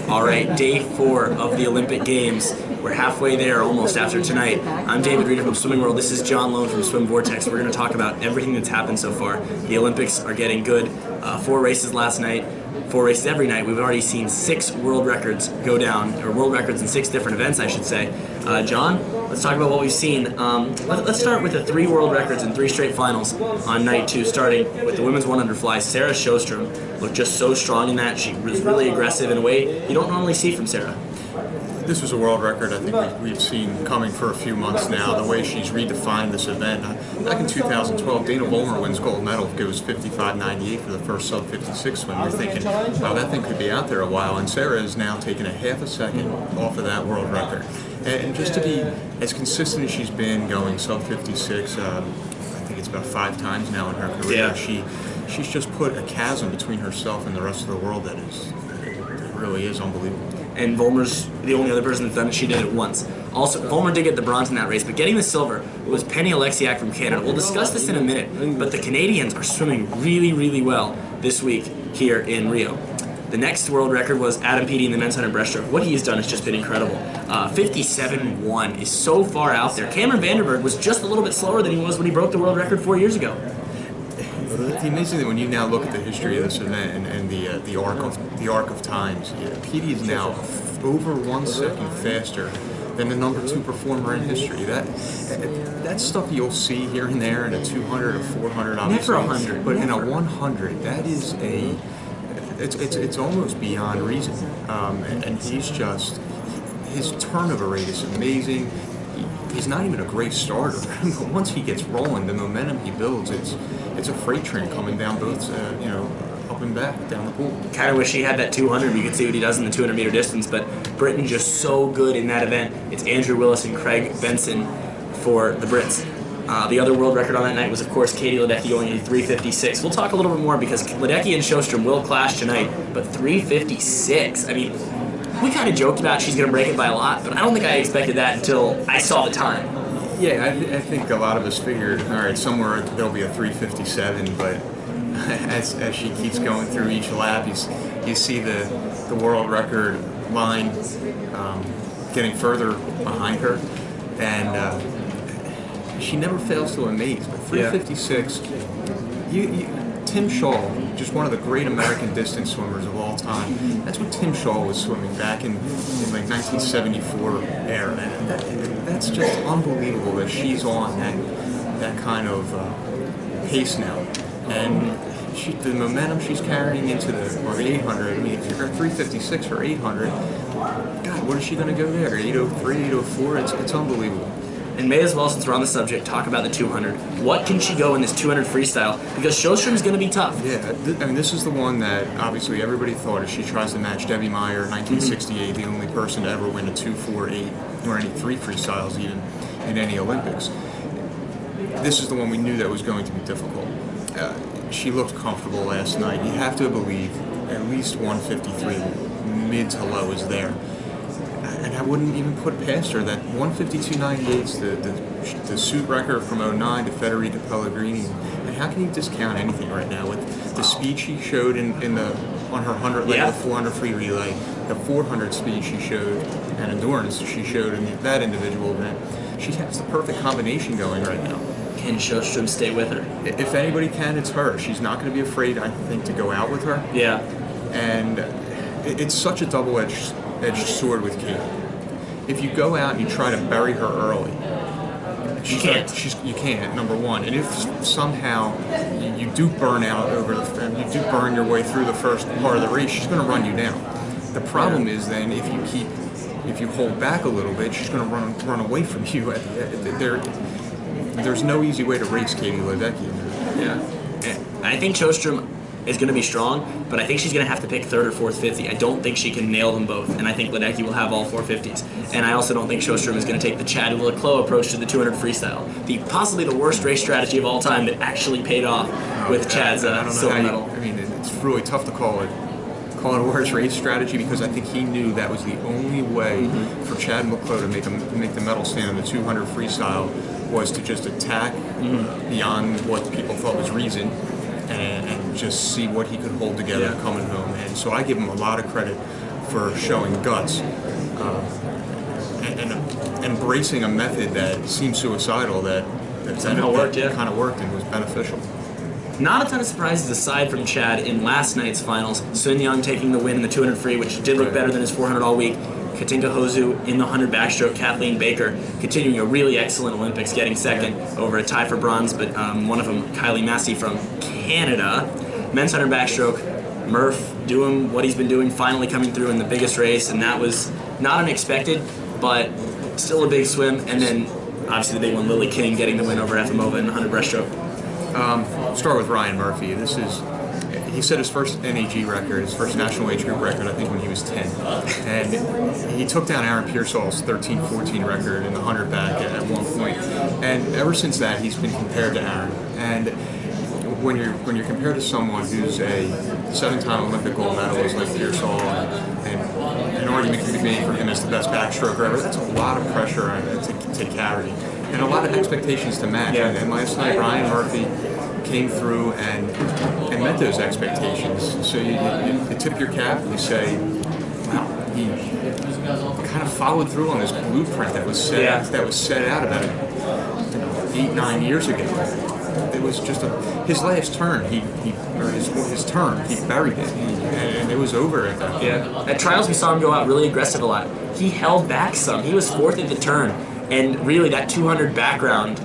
All right, day 4 of the Olympic Games. We're halfway there almost after tonight. I'm David Reeder from Swimming World. This is John Lone from Swim Vortex. We're going to talk about everything that's happened so far. The Olympics are getting good. 4 races last night, 4 races every night. We've already seen 6 world records go down, or world records in 6 different events, I should say. John, let's talk about what we've seen. Let's start with the 3 world records in 3 straight finals on night 2, starting with the women's 100 fly. Sarah Sjostrom looked just so strong in that. She was really aggressive in a way you don't normally see from Sarah. This was a world record I think we've seen coming for a few months now, the way she's redefined this event. Back in 2012, Dana Vollmer wins gold medal, goes 55.98 for the first sub-56 swim. You're thinking, wow, that thing could be out there a while, and Sarah is now taking a half a second off of that world record. And just to be as consistent as she's been going sub-56, I think it's about 5 times now in her career, she's just put a chasm between herself and the rest of the world that really is unbelievable. And Vollmer's the only other person that's done it. She did it once. Also, Vollmer did get the bronze in that race, but getting the silver was Penny Oleksiak from Canada. We'll discuss this in a minute, but the Canadians are swimming really, really well this week here in Rio. The next world record was Adam Peaty in the men's 100 breaststroke. What he's done has just been incredible. 57.1 is so far out there. Cameron Vanderberg was just a little bit slower than he was when he broke the world record 4 years ago. It's amazing that when you now look at the history of this event and the arc of times, Peaty is now over 1 second faster than the number 2 performer in history. That's stuff you'll see here and there in a 200 or 400, obviously. Never 100. But in a 100, that is it's almost beyond reason. And he's just, his turnover rate is amazing. He's not even a great starter, but once he gets rolling, the momentum he builds, it's a freight train coming down both, up and back down the pool. Kind of wish he had that 200. You could see what he does in the 200 meter distance, but Britain just so good in that event. It's Andrew Willis and Craig Benson for the Brits. The other world record on that night was, of course, Katie Ledecky going a 3:56. We'll talk a little bit more because Ledecky and Sjostrom will clash tonight, but 3:56. I mean, we kind of joked about she's going to break it by a lot, but I don't think I expected that until I saw the time. Yeah, I think a lot of us figured, all right, somewhere there'll be a 3:57, but as she keeps going through each lap, you see the world record line getting further behind her, and she never fails to amaze. But 3:56, Tim Shaw, just one of the great American distance swimmers of all time. That's what Tim Shaw was swimming back in like 1974 era. And that's just unbelievable that she's on that kind of pace now. And the momentum she's carrying into the 800. I mean, if you're at 3:56 for 800, God, what is she going to go there? 8:03, 8:04. It's unbelievable. And may as well, since we're on the subject, talk about the 200. What can she go in this 200 freestyle? Because Sjostrom's going to be tough. Yeah, I mean, this is the one that obviously everybody thought if she tries to match Debbie Meyer, 1968, the only person to ever win a 2.48 or any 3 freestyles even in any Olympics. This is the one we knew that was going to be difficult. She looked comfortable last night. You have to believe at least 153 mid to low is there. And I wouldn't even put past her that 152.98 the suit record from 09 to Federica Pellegrini. And how can you discount anything right now with the speed she showed on her 100 the 400 free relay, the 400 speed she showed, and endurance she showed in that individual event. She has the perfect combination going right now. Can Sjostrom stay with her? If anybody can, it's her. She's not going to be afraid, I think, to go out with her. Yeah. And it's such a double-edged sword with Kate. If you go out and you try to bury her early, you can't, number one. And if somehow you do burn out you do burn your way through the first part of the race, she's going to run you down. The problem is then if you hold back a little bit, she's going to run away from you. There's no easy way to race Katie Ledecky. Yeah. I think Sjostrom is going to be strong, but I think she's going to have to pick 3rd or 4th 50. I don't think she can nail them both, and I think Ledecky will have all 4 50s. And I also don't think Sjostrom is going to take the Chad Leclos approach to the 200 freestyle. Possibly the worst race strategy of all time that actually paid off with Chad's silver medal. I mean, it's really tough to call it a worse race strategy because I think he knew that was the only way for Chad Leclos to make the medal stand in the 200 freestyle was to just attack beyond what people thought was reason and just see what he could hold together coming home. And so I give him a lot of credit for showing guts and embracing a method that seemed suicidal that Somehow worked, yeah. kind of worked and was beneficial. Not a ton of surprises aside from Chad in last night's finals. Sun Young taking the win in the 200 free, which did look better than his 400 all week. Katinka Hozu in the 100 backstroke. Kathleen Baker continuing a really excellent Olympics, getting second over a tie for bronze, but one of them, Kylie Massey from Canada. Men's 100 backstroke, Murph doing what he's been doing, finally coming through in the biggest race, and that was not unexpected, but still a big swim. And then obviously the big one, Lily King getting the win over Efimova in the 100 breaststroke. Start with Ryan Murphy. He set his first NAG record, his first national age group record, I think when he was 10. And he took down Aaron Pearsall's 13-14 record in the 100 back at one point. And ever since that, he's been compared to Aaron. And when you're compared to someone who's a 7-time Olympic gold medalist like Pearsall, and an argument can be made for him as the best backstroker ever, that's a lot of pressure to carry. And a lot of expectations to match. Yeah. And last night, Ryan Murphy came through and met those expectations. So you tip your cap and you say, wow, he kind of followed through on this blueprint that was set out about 8-9 years ago. It was just his last turn. His turn. He buried it, and it was over at that point. Yeah. At trials, we saw him go out really aggressive a lot. He held back some. He was fourth at the turn, and really that 200 background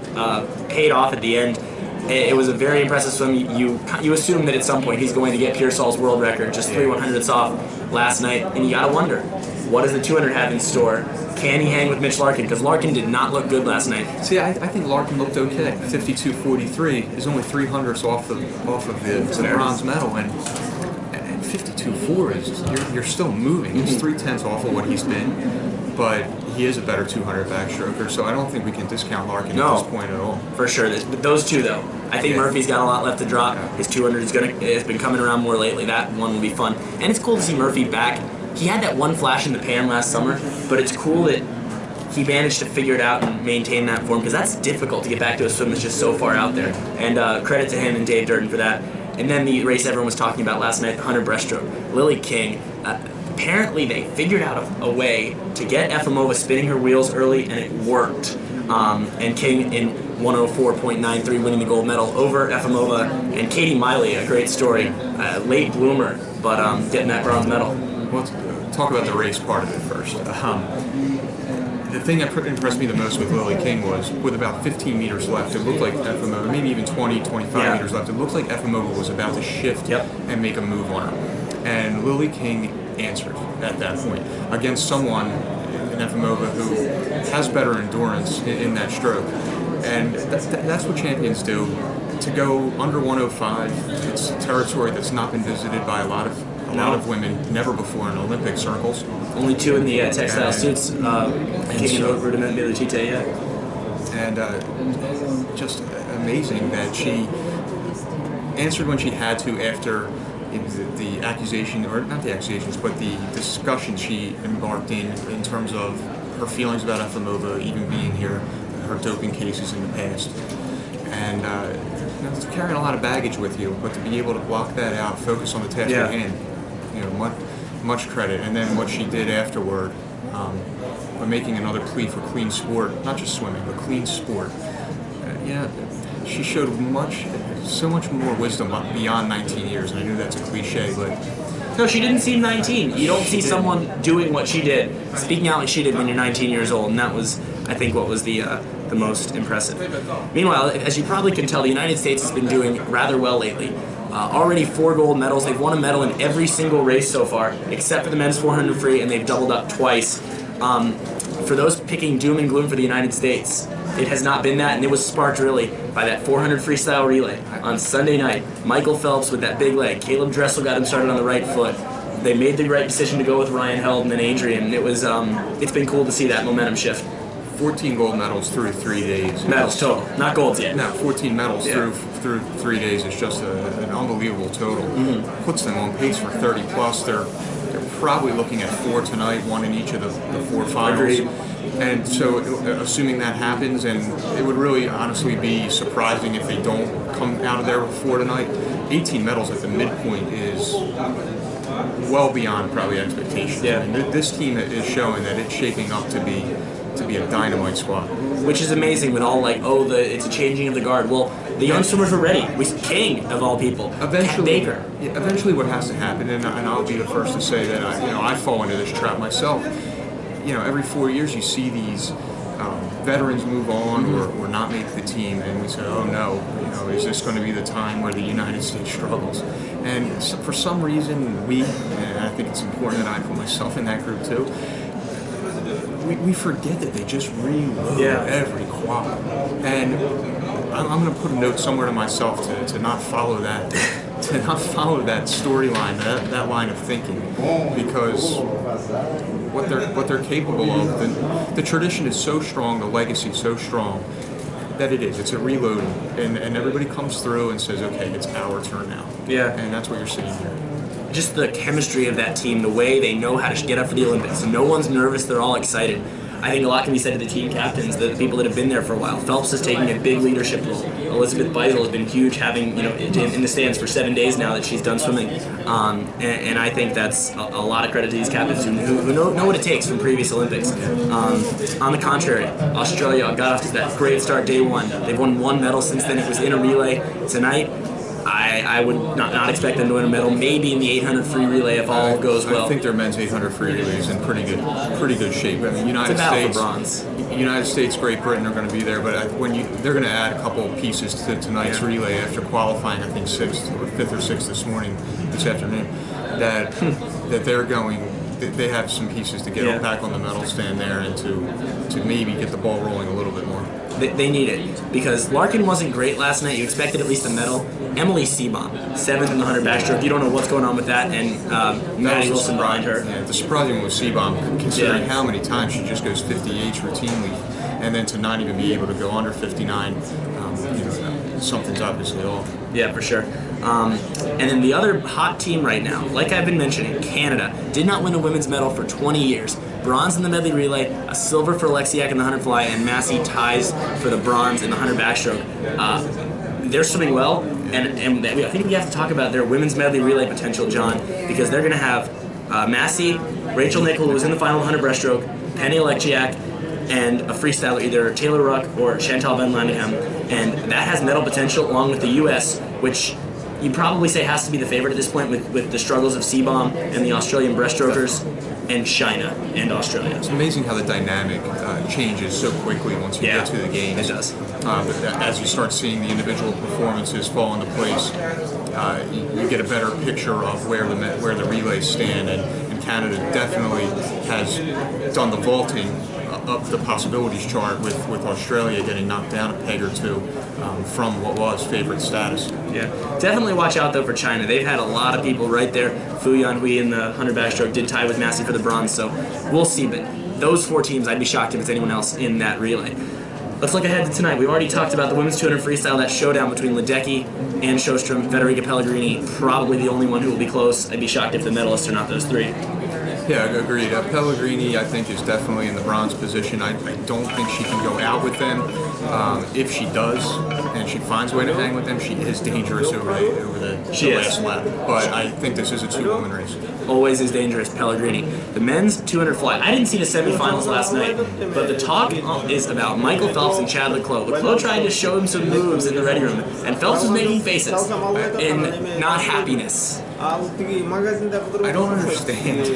paid off at the end. It was a very impressive swim. You assume that at some point he's going to get Pearsall's world record, just 3 100ths off last night, and you gotta wonder, what does the 200 have in store? Can he hang with Mitch Larkin? Because Larkin did not look good last night. See, I think Larkin looked okay. 52.43 is only 300ths off of the bronze medal, and 52.4 is you're still moving. He's 3/10 off of what he's been, but he is a better 200 backstroker, so I don't think we can discount Larkin at this point at all. For sure. Those two, though. I think Murphy's got a lot left to drop. His 200 has been coming around more lately. That one will be fun. And it's cool to see Murphy back. He had that one flash in the pan last summer, but it's cool that he managed to figure it out and maintain that form, because that's difficult to get back to a swim that's just so far out there. And credit to him and Dave Durden for that. And then the race everyone was talking about last night, the 100 breaststroke. Lily King. Apparently they figured out a way to get Efimova spinning her wheels early, and it worked. And King in 104.93 winning the gold medal over Efimova, and Katie Miley, a great story, late bloomer, but getting that bronze medal. Well, let's talk about the race part of it first. The thing that impressed me the most with Lily King was, with about 15 meters left, it looked like Efimova, maybe even 20, 25 meters left, it looked like Efimova was about to shift and make a move on her. And Lily King answered at that point against someone in Efimova who has better endurance in that stroke. And that's what champions do. To go under 105, it's territory that's not been visited by a lot of women, never before in Olympic circles. Only 2 in the textile suits, King and Rudiment Militite, And just amazing that she answered when she had to after the accusation, or not the accusations, but the discussion she embarked in terms of her feelings about Efimova even being here, her doping cases in the past. And it's carrying a lot of baggage with you, but to be able to block that out, focus on the task at hand, much credit. And then what she did afterward, by making another plea for clean sport, not just swimming, but clean sport. She showed so much more wisdom beyond 19 years, and I knew that's a cliche, but... No, she didn't seem 19. You don't see someone doing what she did, speaking out like she did when you're 19 years old, and that was, I think, what was the most impressive. Meanwhile, as you probably can tell, the United States has been doing rather well lately. Already 4 gold medals. They've won a medal in every single race so far, except for the men's 400 free, and they've doubled up twice. For those picking doom and gloom for the United States, it has not been that, and it was sparked really by that 400 freestyle relay on Sunday night. Michael Phelps with that big leg. Caleb Dressel got him started on the right foot. They made the right decision to go with Ryan Held and then Adrian. It was, it's been cool to see that momentum shift. 14 gold medals through 3 days. Medals total, not golds yet. No, 14 medals through 3 days is just an unbelievable total. Puts them on pace for 30 plus. They're probably looking at 4 tonight, 1 in each of the 4 finals. Agreed. And so, assuming that happens, and it would really honestly be surprising if they don't come out of there with 4 tonight. 18 medals at the midpoint is well beyond probably expectations. Yeah. I mean, this team is showing that it's shaping up to be a dynamite squad. Which is amazing with all like, it's a changing of the guard. Well, the young swimmers were ready. King of all people, Kat Baker. Eventually, what has to happen, and I'll be the first to say that I fall into this trap myself. Every 4 years you see these veterans move on or not make the team, and we say, oh no, is this going to be the time where the United States struggles? And for some reason, and I think it's important that I put myself in that group too, we forget that they just reload every quad. And I'm going to put a note somewhere to myself to not follow that, storyline, that line of thinking, because what they're capable of, the tradition is so strong, the legacy is so strong that it's a reloading, and everybody comes through and says, okay, it's our turn now. Yeah. And that's what you're seeing here. Just the chemistry of that team, the way they know how to get up for the Olympics. No one's nervous, they're all excited. I think a lot can be said to the team captains, the people that have been there for a while. Phelps is taking a big leadership role. Elizabeth Beisel has been huge, having in the stands for 7 days now that she's done swimming. And I think that's a lot of credit to these captains who know what it takes from previous Olympics. On the contrary, Australia got off to that great start day one. They've won 1 medal since then. It was in a relay. Tonight, I would not expect them to win a medal. Maybe in the 800 free relay if all goes well. I think their men's 800 free relay is in pretty good shape. I mean, United States, Great Britain are going to be there, but they're going to add a couple of pieces to tonight's relay after qualifying. I think 5th or 6th this afternoon. That they're going. They have some pieces to get back on the medal stand there and to maybe get the ball rolling a little bit more. They need it, because Larkin wasn't great last night. You expected at least a medal. Emily Seebohm, 7th in the 100 backstroke. You don't know what's going on with that, and Maddie Wilson behind her. Yeah, the surprising one was Seebohm, considering how many times she just goes 58 routinely, and then to not even be able to go under 59, something's obviously off. Yeah, for sure. And then the other hot team right now, like I've been mentioning, Canada, did not win a women's medal for 20 years. Bronze in the medley relay, a silver for Alexiak in the 100 fly, and Massey ties for the bronze in the 100 backstroke. They're swimming well, and I think we have to talk about their women's medley relay potential, John, because they're going to have Massey, Rachel Nickel, who was in the final 100 breaststroke, Penny Alexiak, and a freestyler, either Taylor Ruck or Chantal Van Landeghem, and that has medal potential along with the U.S., which you'd probably say has to be the favorite at this point with the struggles of Seebohm and the Australian breaststrokers, and China and Australia. It's amazing how the dynamic changes so quickly once you get to the games. It does. But as you start seeing the individual performances fall into place, you get a better picture of where the relays stand, and Canada definitely has done the vaulting up the possibilities chart with Australia getting knocked down a peg or two from what was favorite status. Yeah, definitely watch out though for China. They've had a lot of people right there. Fu Yanhui in the 100 backstroke did tie with Massey for the bronze, so we'll see. But those 4 teams, I'd be shocked if it's anyone else in that relay. Let's look ahead to tonight. We've already talked about the women's 200 freestyle, that showdown between Ledecky and Sjostrom. Federica Pellegrini, probably the only one who will be close. I'd be shocked if the medalists are not those 3. Yeah, agreed. Pellegrini, I think, is definitely in the bronze position. I don't think she can go out with them. If she does, and she finds a way to hang with them, she is dangerous over the last lap. But I think this is a 2-woman race. Always is dangerous, Pellegrini. The men's 200 fly. I didn't see the semifinals last night, but the talk is about Michael Phelps and Chad Leclos. Leclos tried to show him some moves in the ready room, and Phelps was making faces in not happiness. I don't understand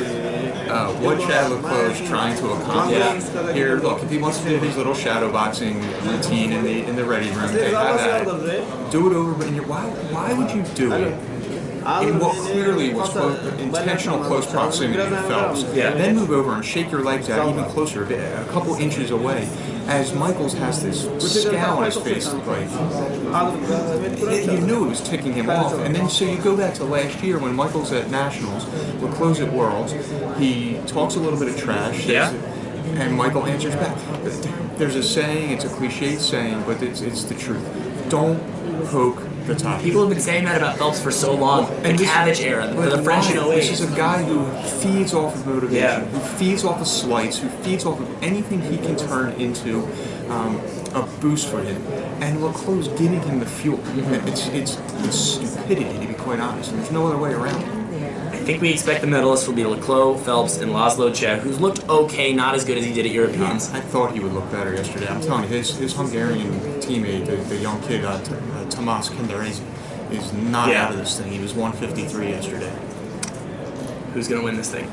what Chad Leclos is trying to accomplish here. Look, if he wants to do his little shadow boxing routine in the ready room, okay, have that. Do it over, but why would you do it in what clearly was intentional close proximity to Phelps? Then move over and shake your legs out even closer, a couple inches away, as Michaels has this scowl on his face, like you knew it was ticking him off. And then so you go back to last year when Michaels at Nationals, Leclos at Worlds, he talks a little bit of trash. And Michael answers back. There's a saying, it's a cliched saying, but it's the truth. Don't poke the top. People have been saying that about Phelps for so long. The Cabbage era, the French in 08. This is a guy who feeds off of motivation, who feeds off of slights, who feeds off of anything he can turn into a boost for him. And Leclos giving him the fuel. It's stupidity, to be quite honest. And there's no other way around it. I think we expect the medalists will be Leclos, Phelps, and Laszlo Čech, who's looked okay, not as good as he did at Europeans. I thought he would look better yesterday. I'm telling you, his Hungarian teammate, the young kid, Tamás Kinder, is not out of this thing. He was 153 yesterday. Who's going to win this thing?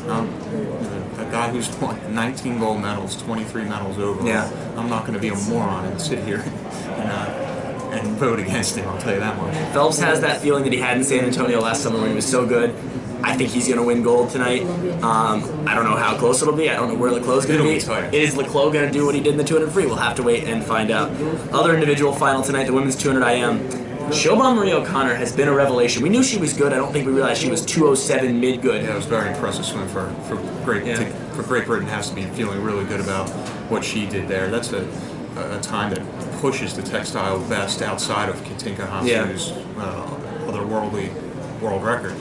A guy who's won 19 gold medals, 23 medals overall. Yeah. I'm not going to be a moron and sit here and vote against him, I'll tell you that much. Phelps has that feeling that he had in San Antonio last summer when he was so good. I think he's going to win gold tonight. I don't know how close it'll be. I don't know where Leclos is going to be. Tight. Is Leclos going to do what he did in the 200 free? We'll have to wait and find out. Other individual final tonight, the women's 200 IM. Siobhan Marie O'Connor has been a revelation. We knew she was good. I don't think we realized she was 207 mid-good. Yeah, it was very impressive swim for Great Britain. Has to be feeling really good about what she did there. That's a time that pushes the textile best outside of Katinka Hasu's otherworldly world record.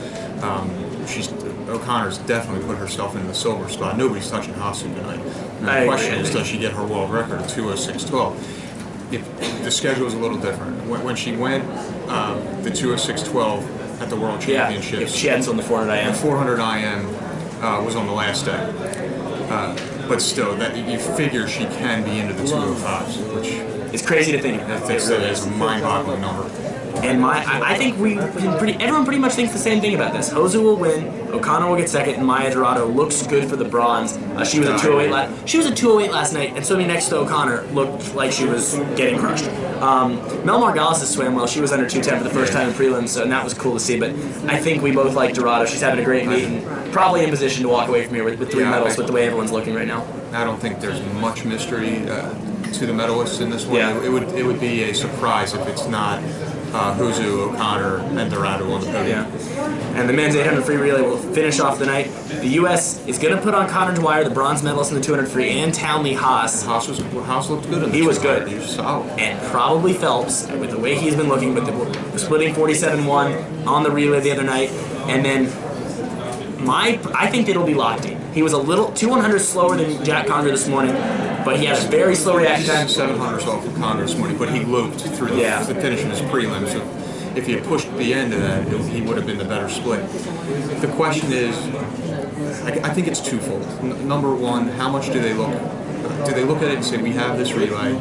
O'Connor's definitely put herself in the silver spot. Nobody's touching Hasu tonight. And the question is, does she get her world record of 206.12? The schedule is a little different. When she went the 206.12 at the World Championships, if she hadn't on the 400 IM. The 400 IM was on the last day. But still, that you figure she can be into the 205s, which it's crazy to think. That is a mind-boggling number. And I think everyone pretty much thinks the same thing about this. Hosu will win, O'Connor will get second, and Maya Dorado looks good for the bronze. She was a 208 She was a 208 last night, and swimming next to O'Connor looked like she was getting crushed. Mel Margalis has swam well. She was under 210 for the first time in prelims, and that was cool to see. But I think we both like Dorado. She's having a great meet and probably in position to walk away from here with 3 medals with the way everyone's looking right now. I don't think there's much mystery to the medalists in this one. Yeah. It would be a surprise if it's not Hosu, O'Connor, and Dorado on the podium. Yeah. And the men's 800 free relay will finish off the night. The U.S. is going to put on Connor Dwyer, the bronze medalist in the 200 free, and Townley Haas. Haas looked good in the He was good. He was solid. And probably Phelps, with the way he's been looking, but the splitting 47-1 on the relay the other night. And then I think it'll be Lochte. He was a little 200 slower than Jack Conger this morning, but he has a very slow reaction time. 700s off of Conger this morning, but he looped through the finish in his prelims. So if he had pushed the end of that, he would have been the better split. The question is, I think it's twofold. Number one, how much do they look? Do they look at it and say, we have this relay,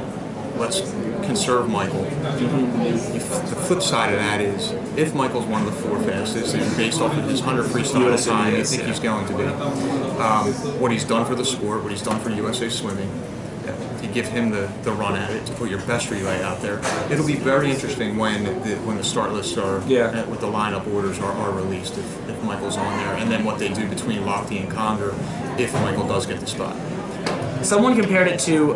let's conserve Michael? The flip side of that is, if Michael's one of the 4 fastest, and based off of his 100 freestyle time, I think he's going to be. What he's done for the sport, what he's done for USA Swimming, you give him the run at it to put your best relay out there. It'll be very interesting when the start lists are, with the lineup orders are released, if Michael's on there, and then what they do between Lochte and Conger if Michael does get the spot. Someone compared it to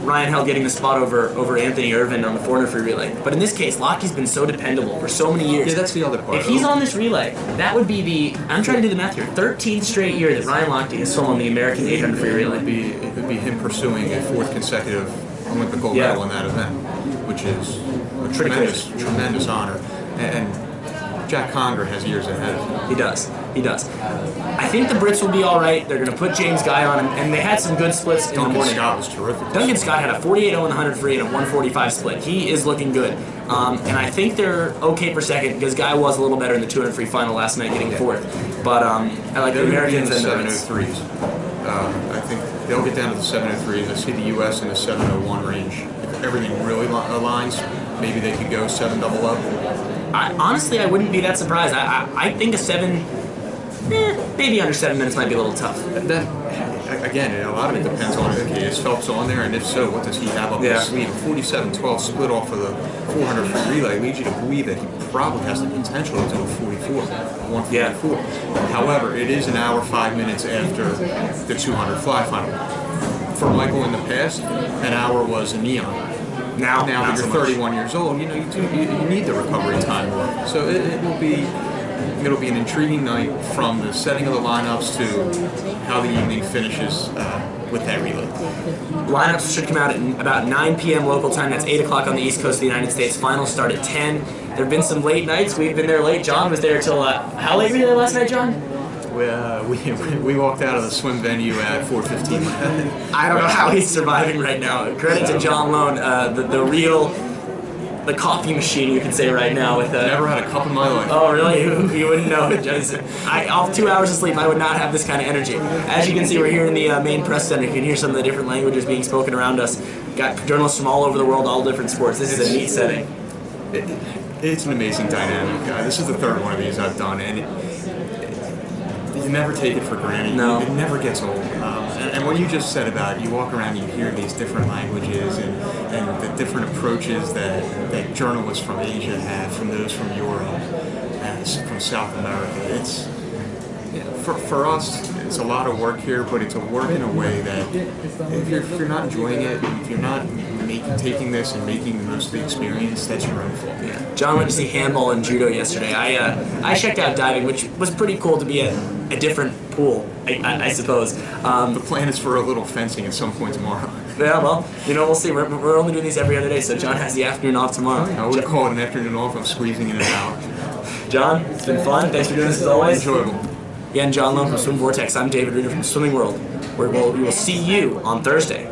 Ryan Held getting the spot over Anthony Irvin on the 400 free relay. But in this case, Lochte's been so dependable for so many years. Yeah, that's the other part. If he's on this relay, that would be I'm trying to do the math here, 13th straight year that Ryan Lochte has swum on the American 800 free relay. It would be him pursuing a 4th consecutive Olympic gold medal in that event, which is a tremendous honor. And Jack Conger has years ahead of him. He does. I think the Brits will be all right. They're going to put James Guy on, and they had some good splits in the morning. Duncan Scott was terrific. Duncan Scott had a 48-0 in the 100 free and a 145 split. He is looking good. And I think they're okay for second because Guy was a little better in the 200 free final last night, getting 4th. But I like the Americans and the 703s. I think they'll get down to the 703s. I see the U.S. in the 701 range. If everything really aligns, maybe they could go 7 double up. Honestly, I wouldn't be that surprised. I think a 7, maybe under 7 minutes might be a little tough. Again, a lot of it depends on, okay, is Phelps on there, and if so, what does he have up his sleeve? 47-12 split off of the 400 free relay leads you to believe that he probably has the potential to do a 44, 144. However, it is an hour 5 minutes after the 200 fly final. For Michael in the past, an hour was a neon. Now that you're 31 years old, you need the recovery time more. So it'll be an intriguing night from the setting of the lineups to how the evening finishes with that relay. Lineups should come out at about 9 p.m. local time. That's 8 o'clock on the East Coast of the United States. Finals start at 10. There have been some late nights. We've been there late. John was there till how late were you there last night, John? We walked out of the swim venue at 4:15. I don't know how he's surviving right now. Credit to John Lone, the real the coffee machine, you can say right now. With Never had a cup in my life. Oh, really? You wouldn't know. Off 2 hours of sleep, I would not have this kind of energy. As you can see, we're here in the main press center. You can hear some of the different languages being spoken around us. Got journalists from all over the world, all different sports. This is a neat setting. It's an amazing dynamic. This is the third one of these I've done, and you never take it for granted. No. It never gets old. And what you just said about it, you walk around and you hear these different languages and the different approaches that journalists from Asia have, from those from Europe, from South America. It's for us, it's a lot of work here, but it's a work in a way that if you're not enjoying it, if you're not taking this and making the most of the experience, that's your own fault. Yeah. John went to see handball and judo yesterday. I checked out diving, which was pretty cool to be at a different pool, I suppose. The plan is for a little fencing at some point tomorrow. Yeah, well, we'll see. We're only doing these every other day, so John has the afternoon off tomorrow. I would call it an afternoon off. I'm squeezing in and out. John, it's been fun. Thanks for doing this as always. Enjoyable. Again, John Lone from Swim Vortex. I'm David Reeder from Swimming World. We will see you on Thursday.